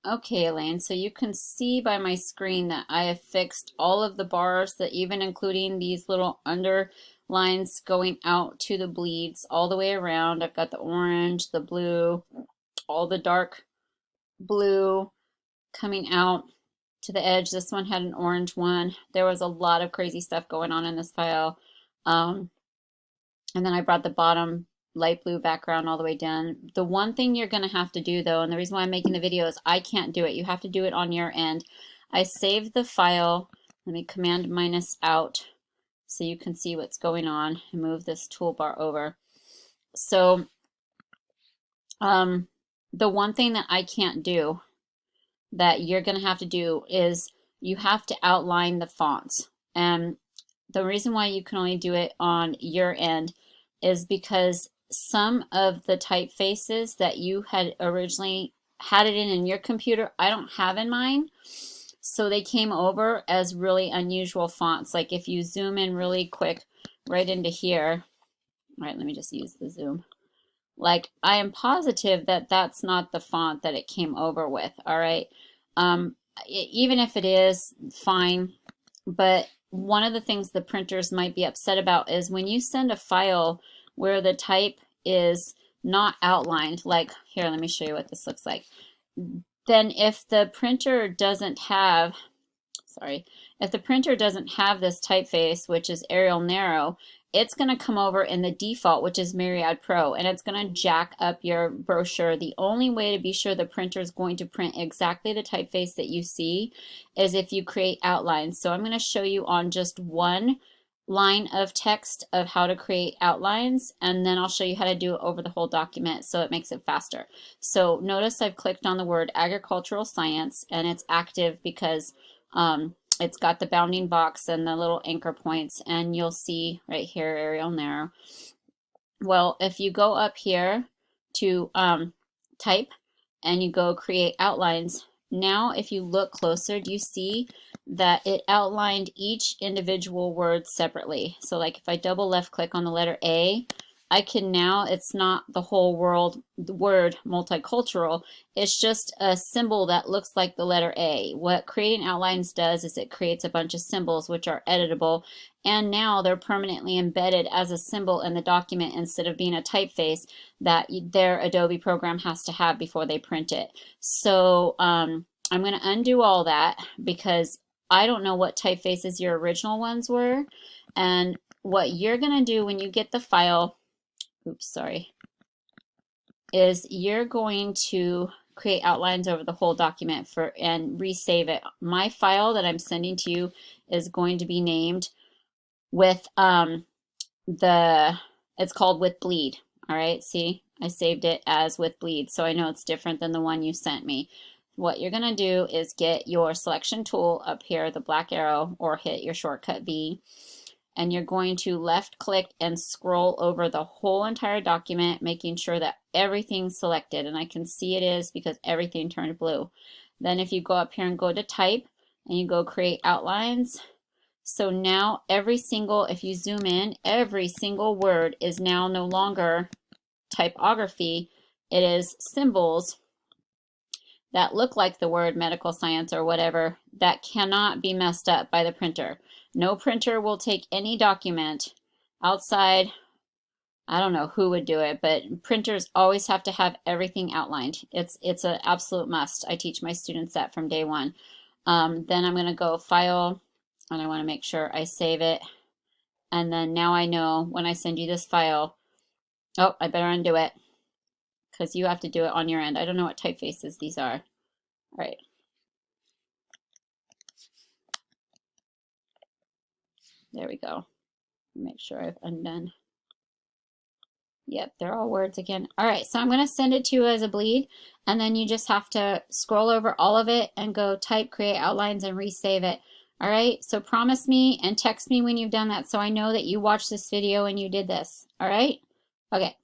Okay, Elaine, so you can see by my screen that I have fixed all of the bars, that even including these little underlines going out to the bleeds all the way around. I've got the orange, the blue, all the dark blue coming out to the edge. This one had an orange one. There was a lot of crazy stuff going on in this file. Um, and then I brought the bottom light blue background all the way down. The one thing you're going to have to do though, and the reason why I'm making the video is I can't do it. You have to do it on your end. I saved the file. Let me command minus out so you can see what's going on and move this toolbar over. So the one thing that I can't do that you're going to have to do is you have to outline the fonts. And the reason why you can only do it on your end is because some of the typefaces that you had originally had it in your computer, I don't have in mine. So they came over as really unusual fonts. Like if you zoom in really quick right into here, all right, let me just use the zoom. Like I am positive that that's not the font that it came over with, all right? Even if it is, fine. But one of the things the printers might be upset about is when you send a file where the type is not outlined, like here, let me show you what this looks like. Then if the printer doesn't have, if the printer doesn't have this typeface, which is Arial Narrow, it's going to come over in the default, which is Myriad Pro, and it's going to jack up your brochure. The only way to be sure the printer is going to print exactly the typeface that you see is if you create outlines. So I'm going to show you on just one line of text of how to create outlines, and then I'll show you how to do it over the whole document so it makes it faster. So notice I've clicked on the word agricultural science, and it's active because it's got the bounding box and the little anchor points, and you'll see right here Arial Narrow. Well, if you go up here to type and you go create outlines, now if you look closer, do you see that it outlined each individual word separately? So like if I double left click on the letter A, I can now, it's not the whole the word multicultural, it's just a symbol that looks like the letter A. What creating outlines does is it creates a bunch of symbols which are editable, and now they're permanently embedded as a symbol in the document instead of being a typeface that their Adobe program has to have before they print it. So I'm going to undo all that because I don't know what typefaces your original ones were, and what you're going to do when you get the file, is you're going to create outlines over the whole document and resave it. My file that I'm sending to you is going to be named with it's called with bleed. All right, see, I saved it as with bleed, so I know it's different than the one you sent me. What you're gonna do is get your selection tool up here, the black arrow, or hit your shortcut V, and you're going to left click and scroll over the whole entire document, making sure that everything's selected, and I can see it is because everything turned blue. Then if you go up here and go to type and you go create outlines, so now every single, if you zoom in, every single word is now no longer typography, it is symbols that look like the word medical science or whatever that cannot be messed up by the printer. No printer will take any document outside, I don't know who would do it, but printers always have to have everything outlined. It's an absolute must. I teach my students that from day one. Then I'm going to go File, and I want to make sure I save it. And then now I know when I send you this file, oh, I better undo it because you have to do it on your end. I don't know what typefaces these are. All right. There we go. Make sure I've undone. Yep, they're all words again. All right, so I'm going to send it to you as a bleed, and then you just have to scroll over all of it and go type, create outlines, and resave it. All right, so promise me and text me when you've done that so I know that you watched this video and you did this. All right? Okay.